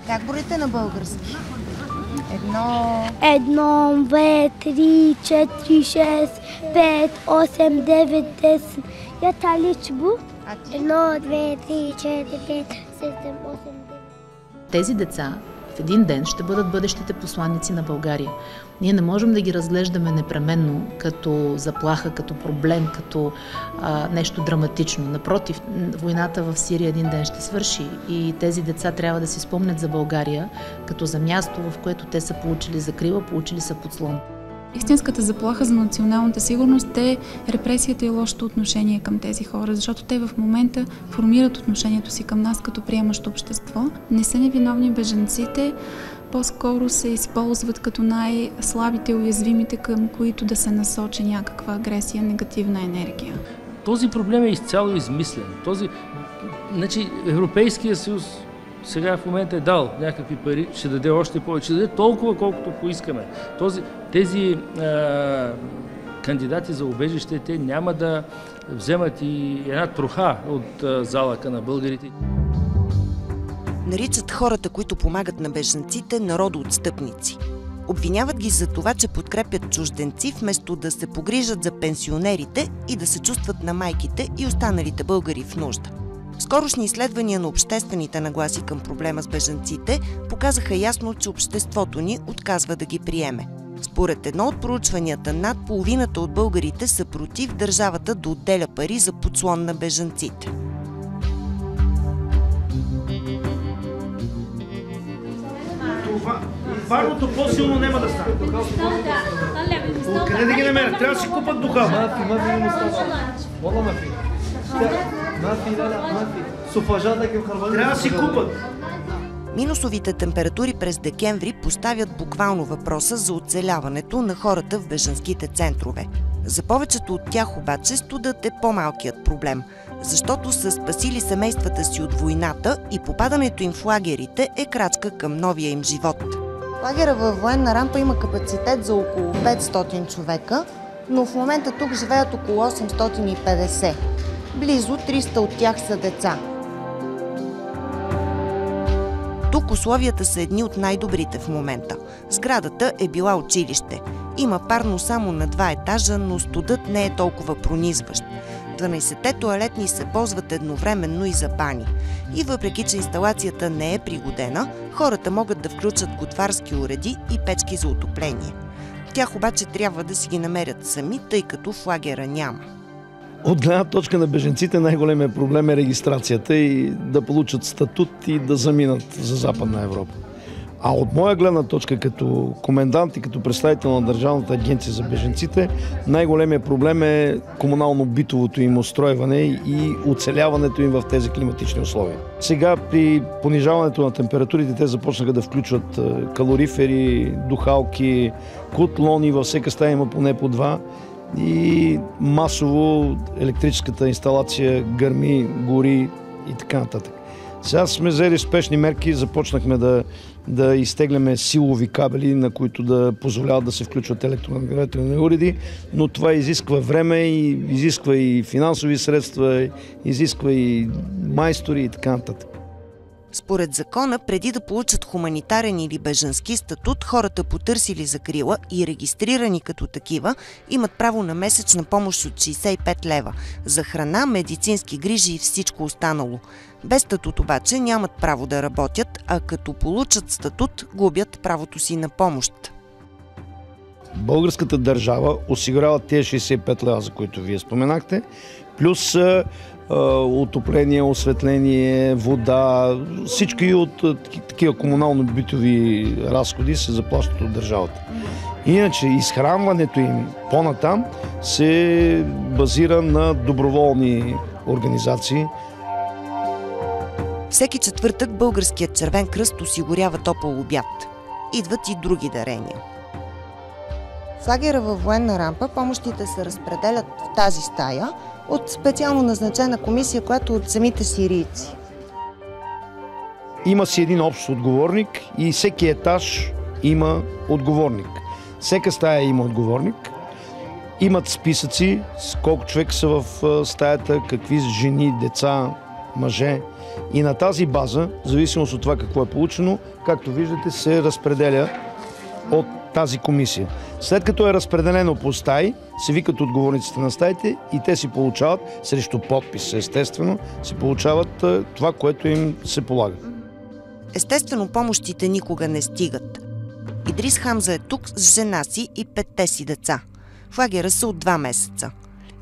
Как броите на български? 1, 2, 3, 4, 6, 5, 8, 9, 10. Я талич бу? 1, 2, 3, 4, 5, 7, 8, 9. Тези деца в един ден ще бъдат бъдещите посланици на България. Ние не можем да ги разглеждаме непременно като заплаха, като проблем, като нещо драматично. Напротив, войната в Сирия един ден ще свърши и тези деца трябва да си спомнят за България като за място, в което те са получили закрила, получили са подслон. Истинската заплаха за националната сигурност е репресията и лошото отношение към тези хора, защото те в момента формират отношението си към нас като приемащо общество. Не са невиновни бежанците, по-скоро се използват като най-слабите и уязвимите, към които да се насочи някаква агресия, негативна енергия. Този проблем е изцяло измислен. Значи, Европейския съюз сега в момента е дал някакви пари, ще даде още повече, ще даде толкова, колкото поискаме. Тези кандидати за убежище, те няма да вземат и една троха от залъка на българите. Наричат хората, които помагат на бежанците, народоотстъпници. Обвиняват ги за това, че подкрепят чужденци, вместо да се погрижат за пенсионерите и да се чувстват на майките и останалите българи в нужда. Скорошни изследвания на обществените нагласи към проблема с бежанците показаха ясно, че обществото ни отказва да ги приеме. Според едно от проучванията, над половината от българите са против държавата да отделя пари за подслон на бежанците. Варното по-силно няма да стане. Откъде да ги намерят? Трябва да си купат духа. Трябва да си купат. Минусовите температури през декември поставят буквално въпроса за оцеляването на хората в бежанските центрове. За повечето от тях обаче студът е по-малкият проблем, защото са спасили семействата си от войната и попадането им в лагерите е крачка към новия им живот. Лагера във Военна рампа има капацитет за около 500 човека, но в момента тук живеят около 850. Близо 300 от тях са деца. Тук условията са едни от най-добрите в момента. Сградата е била училище. Има парно само на 2 етажа, но студът не е толкова пронизващ. 12-те тоалетни се ползват едновременно и за бани. И въпреки, че инсталацията не е пригодена, хората могат да включат готварски уреди и печки за отопление. Тях обаче трябва да си ги намерят сами, тъй като в лагера няма. От гледна точка на бежанците най-големият проблем е регистрацията и да получат статут и да заминат за Западна Европа. А от моя гледна точка като комендант и като представител на Държавната агенция за бежанците, най-големият проблем е комунално-битовото им устройване и оцеляването им в тези климатични условия. Сега при понижаването на температурите те започнаха да включват калорифери, духалки, котлони, във всяка стая има поне по 2. И масово електрическата инсталация гърми, гори и така нататък. Сега сме взели спешни мерки, започнахме да изтегляме силови кабели, на които да позволяват да се включват електронагревателни уреди, но това изисква време, и изисква и финансови средства, изисква и майстори и така нататък. Според закона, преди да получат хуманитарен или бежански статут, хората потърсили закрила и регистрирани като такива имат право на месечна помощ от 65 лева за храна, медицински грижи и всичко останало. Без статут обаче нямат право да работят, а като получат статут, губят правото си на помощ. Българската държава осигурява тези 65 лева, за които вие споменахте, плюс отопление, осветление, вода, всички от такива комунално-битови разходи се заплащат от държавата. Иначе изхранването им по-натам се базира на доброволни организации. Всеки четвъртък Българският червен кръст осигурява топъл обяд. Идват и други дарения. В лагера във Военна рампа помощите се разпределят в тази стая от специално назначена комисия, която от самите сирийци. Има си един общ отговорник и всеки етаж има отговорник. Всека стая има отговорник. Имат списъци с колко човека са в стаята, какви жени, деца мъже. И на тази база, в зависимост от това какво е получено, както виждате, се разпределя от тази комисия. След като е разпределено по стаи, се викат отговорниците на стаите и те си получават, срещу подпис, естествено, си получават това, което им се полага. Естествено, помощите никога не стигат. Идрис Хамза е тук с жена си и 5-те си деца. В лагера са от 2 месеца.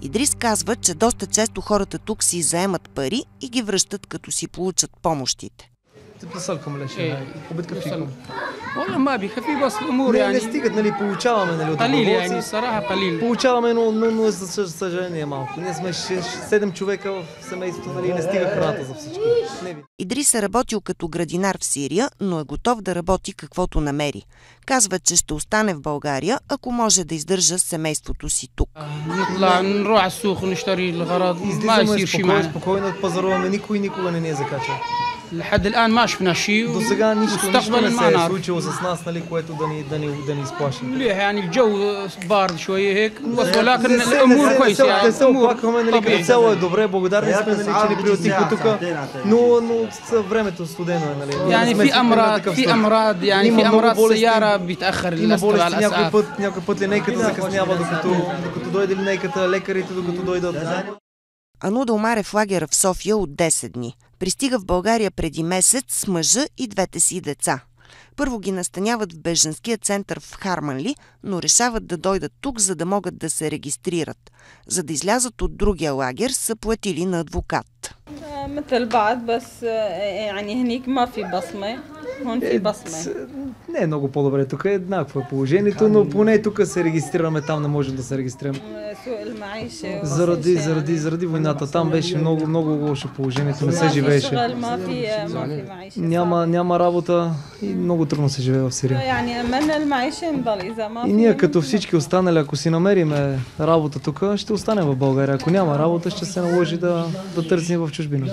Идрис казва, че доста често хората тук си заемат пари и ги връщат, като си получат помощите. Не стигат, нали, получаваме, от доброволци. Получаваме, но за съжаление малко. Ние сме 7 човека в семейството, нали, не стига храната за всички. Идрис е работил като градинар в Сирия, но е готов да работи каквото намери. Казва, че ще остане в България, ако може да издържа семейството си тук. Излизаме спокойно да пазаруваме, никой никога не ни е закачал. До сега нищо не се е случило с нас, нали, което да ни изплаши. Не се оплакваме, нали, като цяло е добре, благодарни сме, нали, че ни приютихме тук, но времето студено е, нали. Има много болести, някой път линейката закъснява, докато дойде линейката, лекарите докато дойдат. Ануда Омар е в лагера в София от 10 дни. Пристига в България преди месец с мъжа и 2-те си деца. Първо ги настаняват в бежанския център в Харманли, но решават да дойдат тук, за да могат да се регистрират. За да излязат от другия лагер, са платили на адвокат. Не е много по-добре. Тук е еднакво положението, но поне тук се регистрираме, там не можем да се регистрираме. Заради войната. Там беше много лошо положението, не се живееше. Няма работа и много трудно се живее в Сирия. И ние като всички останали, ако си намериме работа тук, ще останем в България. Ако няма работа, ще се наложи да търсим в чужбина.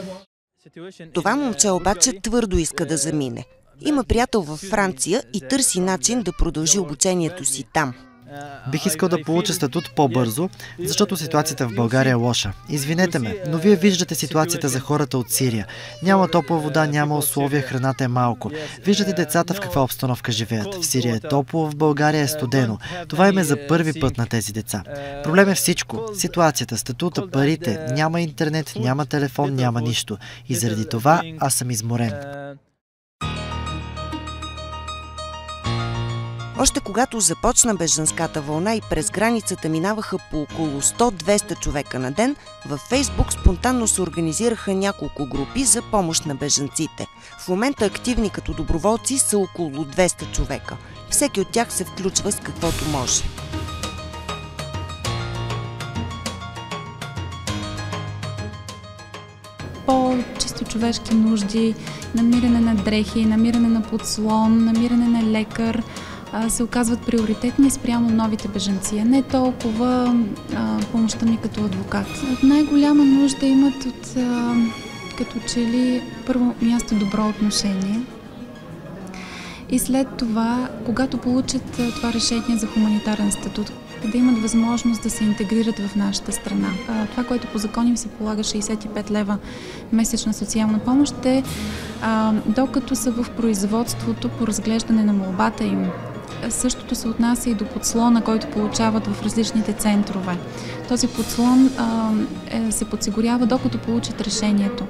Това момче обаче твърдо иска да замине. Има приятел във Франция и търси начин да продължи обучението си там. Бих искал да получа статут по-бързо, защото ситуацията в България е лоша. Извинете ме, но вие виждате ситуацията за хората от Сирия. Няма топла вода, няма условия, храната е малко. Виждате децата в каква обстановка живеят. В Сирия е топло, в България е студено. Това им е за първи път на тези деца. Проблем е всичко. Ситуацията, статута, парите. Няма интернет, няма телефон, няма нищо. И заради това аз съм изморен. Още когато започна бежанската вълна и през границата минаваха по около 100-200 човека на ден, във Фейсбук спонтанно се организираха няколко групи за помощ на бежанците. В момента активни като доброволци са около 200 човека. Всеки от тях се включва с каквото може. По-чисто човешки нужди, намиране на дрехи, намиране на подслон, намиране на лекар се оказват приоритетни спрямо новите бежанци, а не толкова помощта ми като адвокат. Най-голяма нужда имат от като че ли първо място добро отношение и след това, когато получат това решение за хуманитарен статут, да имат възможност да се интегрират в нашата страна. Това, което по закон им се полага 65 лева месечна социална помощ, е докато са в производството по разглеждане на молбата им. Същото се отнася и до подслона, който получават в различните центрове. Този подслон се подсигурява докато получат решението.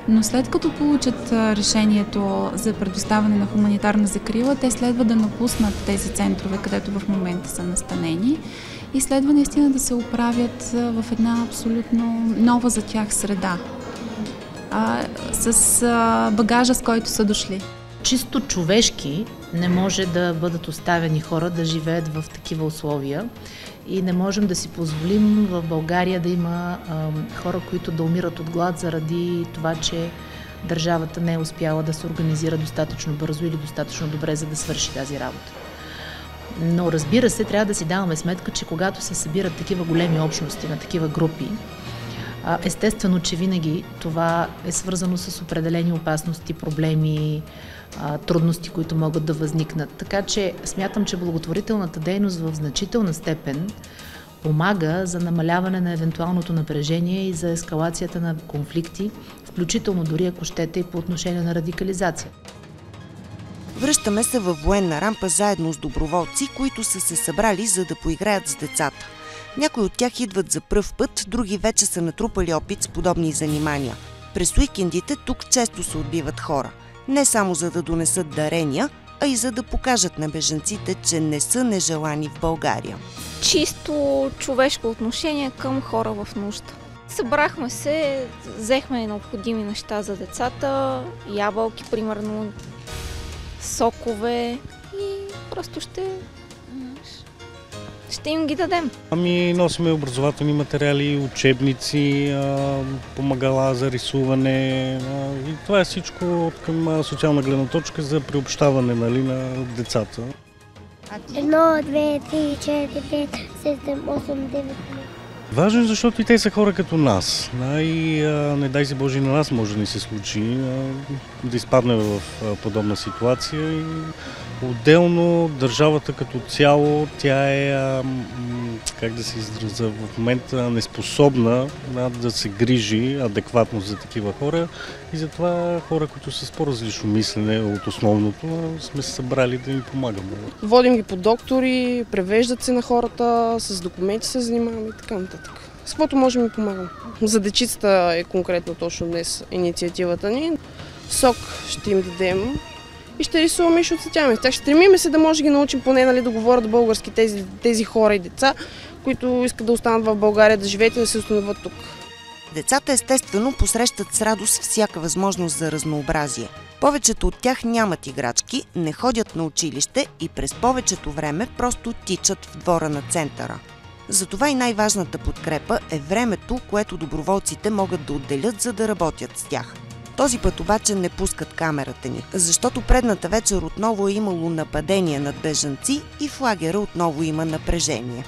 Но след като получат решението за предоставяне на хуманитарна закрила, те следва да напуснат тези центрове, където в момента са настанени и следва наистина да се оправят в една абсолютно нова за тях среда, с багажа, с който са дошли. Чисто човешки не може да бъдат оставени хора да живеят в такива условия и не можем да си позволим в България да има хора, които да умират от глад заради това, че държавата не е успяла да се организира достатъчно бързо или достатъчно добре, за да свърши тази работа. Но разбира се, трябва да си даваме сметка, че когато се събират такива големи общности на такива групи, естествено, че винаги това е свързано с определени опасности, проблеми, трудности, които могат да възникнат. Така че смятам, че благотворителната дейност в значителна степен помага за намаляване на евентуалното напрежение и за ескалацията на конфликти в включително дори ако щете и по отношение на радикализация. Връщаме се във военна рампа заедно с доброволци, които са се събрали за да поиграят с децата. Някои от тях идват за пръв път, други вече са натрупали опит с подобни занимания. През уикендите тук често се отбиват хора. Не само за да донесат дарения, а и за да покажат на бежанците, че не са нежелани в България. Чисто човешко отношение към хора в нужда. Събрахме се, взехме необходими неща за децата, ябълки, примерно, сокове и просто ще им ги дадем. Носиме образователни материали, учебници, помагала за рисуване. И това е всичко към социална гледна точка за приобщаване, на децата. 1, 2, 3, 4, 5, 7, 8, 9. Важно е, защото и те са хора като нас. И не дай се Боже, на нас може да ни се случи да изпадне в подобна ситуация. И отделно държавата като цяло, тя е, как да се изразя, в момента неспособна да се грижи адекватно за такива хора. И затова хора, които са с по-различно мислене от основното, сме се събрали да им помагаме. Водим ги по доктори, превеждат се на хората, с документи се занимаваме и така нататък. С каквото можем и помагам. За дечицата е конкретно точно днес инициативата ни. Сок ще им дадем и ще рисуваме и ще отцветяваме. Тях ще стремиме се да може да ги научим поне да говорят български тези хора и деца, които искат да останат в България, да живеят и да се установят тук. Децата естествено посрещат с радост всяка възможност за разнообразие. Повечето от тях нямат играчки, не ходят на училище и през повечето време просто тичат в двора на центъра. Затова и най-важната подкрепа е времето, което доброволците могат да отделят, за да работят с тях. Този път обаче не пускат камерата ни, защото предната вечер отново е имало нападение над бежанци и в лагера отново има напрежение.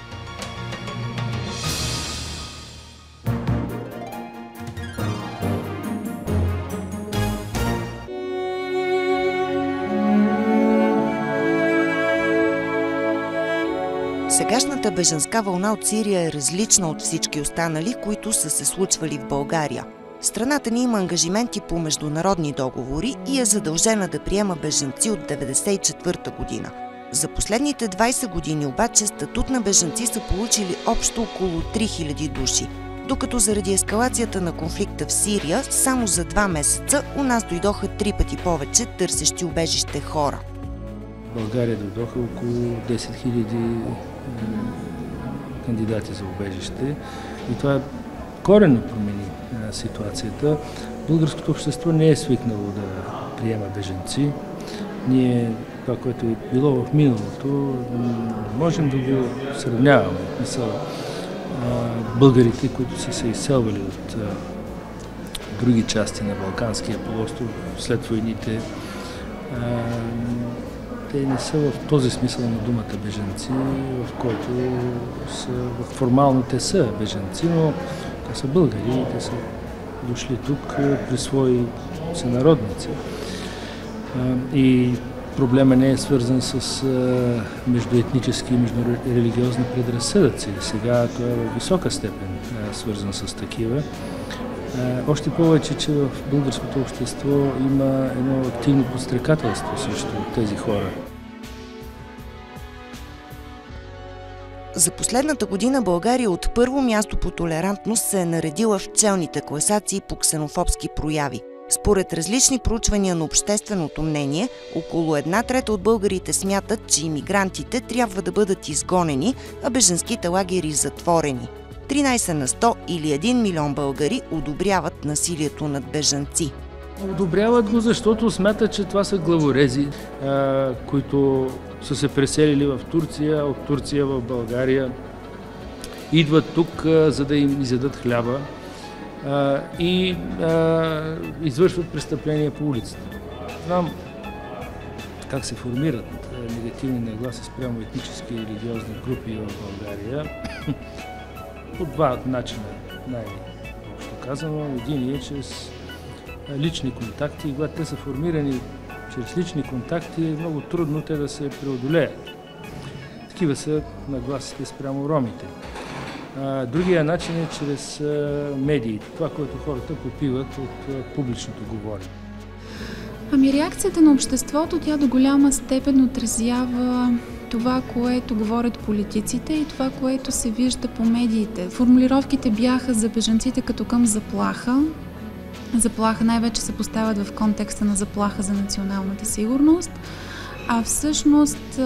Сегашната бежанска вълна от Сирия е различна от всички останали, които са се случвали в България. Страната ни има ангажименти по международни договори и е задължена да приема бежанци от 1994 година. За последните 20 години обаче статут на бежанци са получили общо около 3000 души, докато заради ескалацията на конфликта в Сирия само за 2 месеца у нас дойдоха 3 пъти повече търсещи убежище хора. В България дойдоха около 10 000 кандидати за убежище и това коренно промени ситуацията. Българското общество не е свикнало да приема бежанци. Ние, това, което е било в миналото, можем да го сравняваме. Българите, които са се изселвали от други части на Балканския полуостров след войните, те не са в този смисъл на думата бежанци, в който формално те са бежанци, но те са българи, те са дошли тук при свои сънародници. И проблема не е свързан с междуетнически и междурелигиозни предразсъдъци. Сега това е в висока степен свързан с такива. Още повече, че в българското общество има едно активно подстрекателство срещу тези хора. За последната година България от първо място по толерантност се е наредила в челните класации по ксенофобски прояви. Според различни проучвания на общественото мнение, около 1/3 от българите смятат, че имигрантите трябва да бъдат изгонени, а бежанските лагери затворени. 13% или 1 милион българи одобряват насилието над бежанци. Одобряват го, защото смятат, че това са главорези, които са се преселили в Турция, от Турция в България. Идват тук, за да им изядат хляба и извършват престъпления по улицата. Знам как се формират негативни нагласи спрямо етнически и религиозни групи в България. По 2 начина, най-общо казано. Един е чрез лични контакти. И когато те са формирани чрез лични контакти, е много трудно те да се преодолеят. Такива са нагласите спрямо ромите. Другия начин е чрез медиите, това, което хората попиват от публичното говорене. Ами реакцията на обществото, тя до голяма степен отразява това, което говорят политиците и това, което се вижда по медиите. Формулировките бяха за бежанците като към заплаха. Заплаха най-вече се поставят в контекста на заплаха за националната сигурност. А всъщност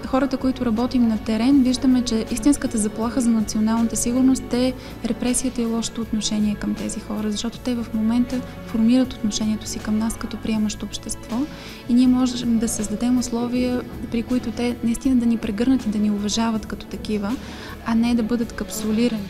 хората, които работим на терен, виждаме, че истинската заплаха за националната сигурност е репресията и лошото отношение към тези хора, защото те в момента формират отношението си към нас като приемащо общество и ние можем да създадем условия, при които те наистина да ни прегърнат и да ни уважават като такива, а не да бъдат капсулирани.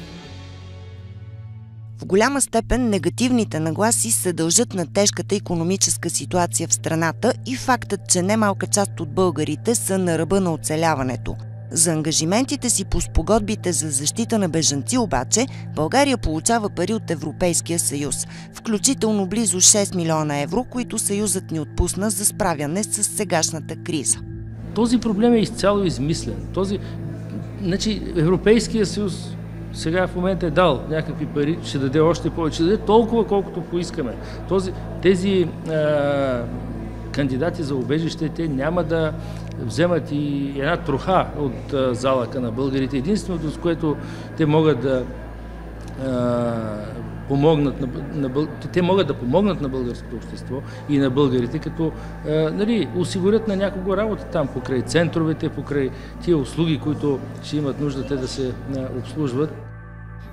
В голяма степен негативните нагласи се дължат на тежката икономическа ситуация в страната и фактът, че немалка част от българите са на ръба на оцеляването. За ангажиментите си по спогодбите за защита на бежанци обаче, България получава пари от Европейския съюз, включително близо 6 милиона евро, които Съюзът ни отпусна за справяне с сегашната криза. Този проблем е изцяло измислен. Европейския съюз сега в момента е дал някакви пари, ще даде още повече, ще даде толкова, колкото поискаме. Тези кандидати за убежище, те няма да вземат и една троха от залъка на българите. Единственото, с което те могат да помогнат на българското общество и на българите, като осигурят на някого работа там, покрай центровете, покрай тия услуги, които ще имат нужда те да се обслужват.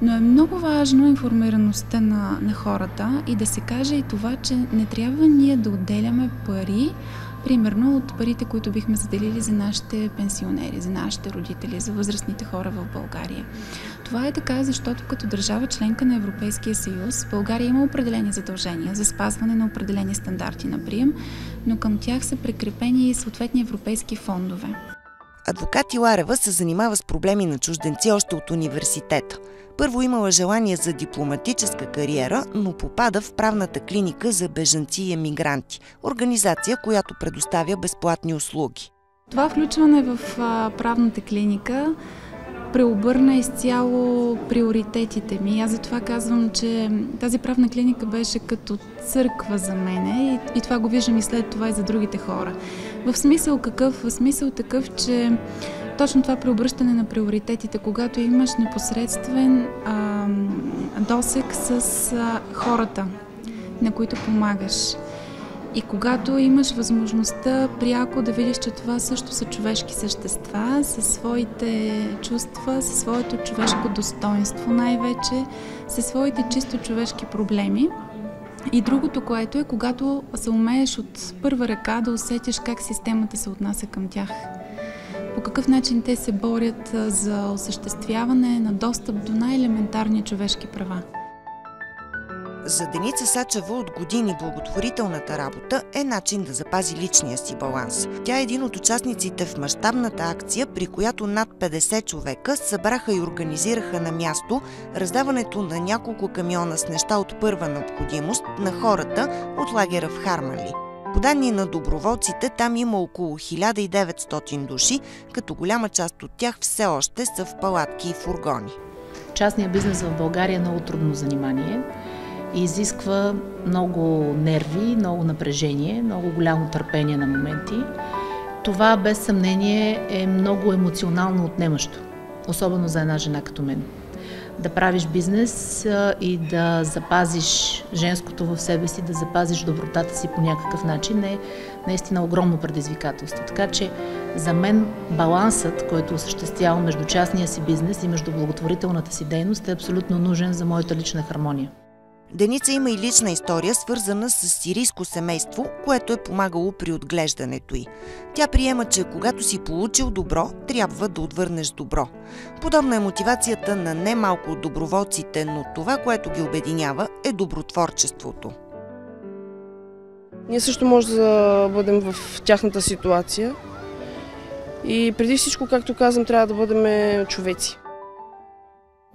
Но е много важно информираността на хората и да се каже и това, че не трябва ние да отделяме пари, примерно от парите, които бихме заделили за нашите пенсионери, за нашите родители, за възрастните хора в България. Това е така, защото като държава членка на Европейския съюз, България има определени задължения за спазване на определени стандарти на прием, но към тях са прикрепени и съответни европейски фондове. Адвокат Иларева се занимава с проблеми на чужденци още от университета. Първо имала желание за дипломатическа кариера, но попада в правната клиника за бежанци и емигранти, организация, която предоставя безплатни услуги. Това включване в правната клиника преобърна изцяло приоритетите ми. Аз затова казвам, че тази правна клиника беше като църква за мене и това го виждам и след това и за другите хора. В смисъл какъв? В смисъл такъв, че точно това преобръщане на приоритетите, когато имаш непосредствен досег с хората, на които помагаш. И когато имаш възможността пряко да видиш, че това също са човешки същества, със своите чувства, със своето човешко достоинство най-вече, със своите чисто човешки проблеми. И другото, което е, когато се умееш от първа ръка да усетиш как системата се отнася към тях. По какъв начин те се борят за осъществяване на достъп до най-елементарни човешки права. За Деница Сачева от години благотворителната работа е начин да запази личния си баланс. Тя е един от участниците в мащабната акция, при която над 50 човека събраха и организираха на място раздаването на няколко камиона с неща от първа необходимост на хората от лагера в Харманли. По данни на доброволците, там има около 1900 души, като голяма част от тях все още са в палатки и фургони. Частният бизнес в България е много трудно занимание и изисква много нерви, много напрежение, много голямо търпение на моменти. Това без съмнение е много емоционално отнемащо, особено за една жена като мен. Да правиш бизнес и да запазиш женското в себе си, да запазиш добротата си по някакъв начин е наистина огромно предизвикателство. Така че за мен балансът, който осъществявам между частния си бизнес и между благотворителната си дейност е абсолютно нужен за моята лична хармония. Деница има и лична история, свързана с сирийско семейство, което е помагало при отглеждането й. Тя приема, че когато си получил добро, трябва да отвърнеш добро. Подобна е мотивацията на немалко от доброволците, но това, което ги обединява, е добротворчеството. Ние също може да бъдем в тяхната ситуация и преди всичко, както казвам, трябва да бъдем човеци.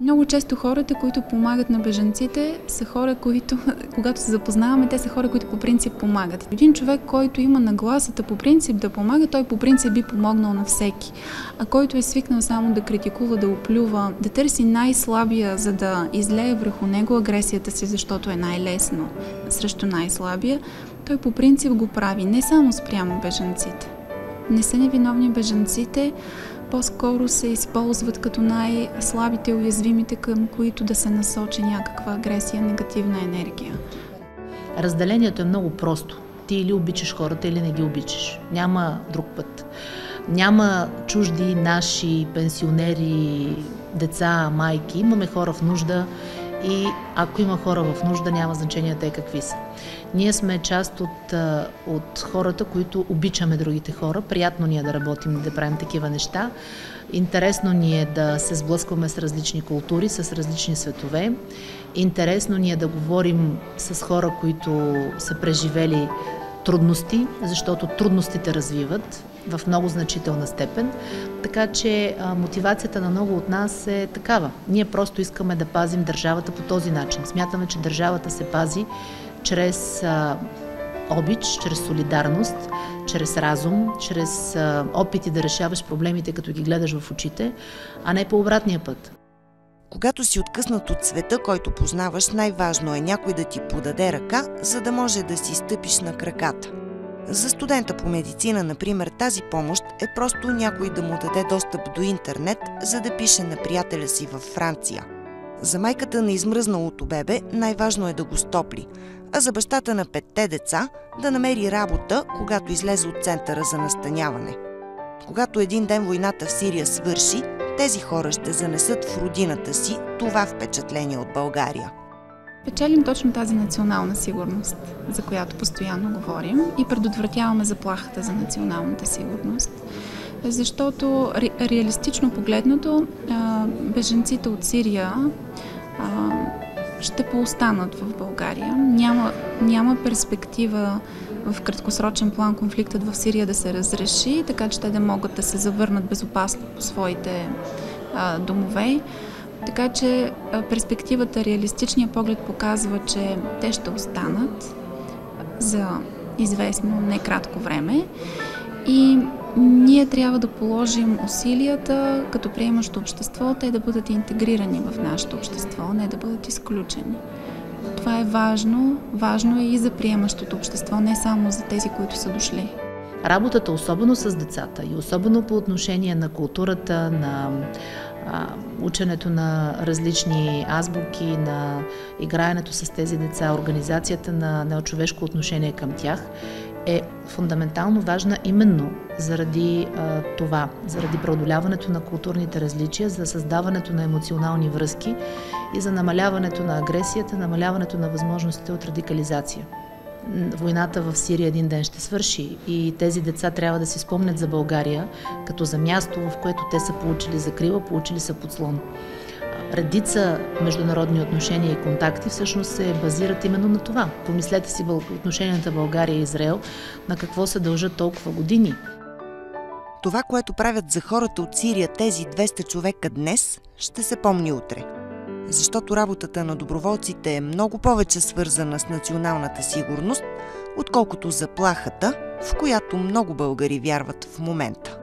Много често хората, които помагат на бежанците, са хора, които, когато се запознаваме, те са хора, които по принцип помагат. Един човек, който има нагласата по принцип да помага, той по принцип би помогнал на всеки. А който е свикнал само да критикува, да оплюва, да търси най-слабия, за да излее върху него агресията си, защото е най-лесно срещу най-слабия, той по принцип го прави не само спрямо бежанците. Не са невиновни бежанците, по-скоро се използват като най-слабите, уязвимите, към които да се насочи някаква агресия, негативна енергия. Разделението е много просто. Ти или обичаш хората, или не ги обичаш. Няма друг път. Няма чужди, наши, пенсионери, деца, майки. Имаме хора в нужда и ако има хора в нужда, няма значение те какви са. Ние сме част от хората, които обичаме другите хора. Приятно ни е да работим и да правим такива неща. Интересно ни е да се сблъскваме с различни култури, с различни светове. Интересно ни е да говорим с хора, които са преживели трудности, защото трудностите развиват в много значителна степен. Така че мотивацията на много от нас е такава. Ние просто искаме да пазим държавата по този начин. Смятаме, че държавата се пази чрез обич, чрез солидарност, чрез разум, чрез опити да решаваш проблемите, като ги гледаш в очите, а не по обратния път. Когато си откъснат от света, който познаваш, най-важно е някой да ти подаде ръка, за да може да си стъпиш на краката. За студента по медицина, например, тази помощ е просто някой да му даде достъп до интернет, за да пише на приятеля си във Франция. За майката на измръзналото бебе най-важно е да го стопли, а за бащата на 5 деца да намери работа, когато излезе от центъра за настаняване. Когато един ден войната в Сирия свърши, тези хора ще занесат в родината си това впечатление от България. Печелим точно тази национална сигурност, за която постоянно говорим, и предотвратяваме заплахата за националната сигурност. Защото реалистично погледнато, бежанците от Сирия ще поостанат в България. Няма перспектива в краткосрочен план конфликтът в Сирия да се разреши, така че те да могат да се завърнат безопасно по своите домове. Така че перспективата, реалистичният поглед показва, че те ще останат за известно не кратко време и ние трябва да положим усилията като приемащо общество, те да бъдат интегрирани в нашето общество, не да бъдат изключени. Това е важно. Важно е и за приемащото общество, не само за тези, които са дошли. Работата, особено с децата и особено по отношение на културата, на ученето на различни азбуки, на играенето с тези деца, организацията на човешко отношение към тях, е фундаментално важна именно заради това, заради преодоляването на културните различия, за създаването на емоционални връзки и за намаляването на агресията, намаляването на възможностите от радикализация. Войната в Сирия един ден ще свърши и тези деца трябва да си спомнят за България като за място, в което те са получили закрила, получили са подслон. Редица международни отношения и контакти всъщност се базират именно на това. Помислете си отношенията България и Израел, на какво се дължат толкова години. Това, което правят за хората от Сирия тези 200 човека днес, ще се помни утре. Защото работата на доброволците е много повече свързана с националната сигурност, отколкото заплахата, в която много българи вярват в момента.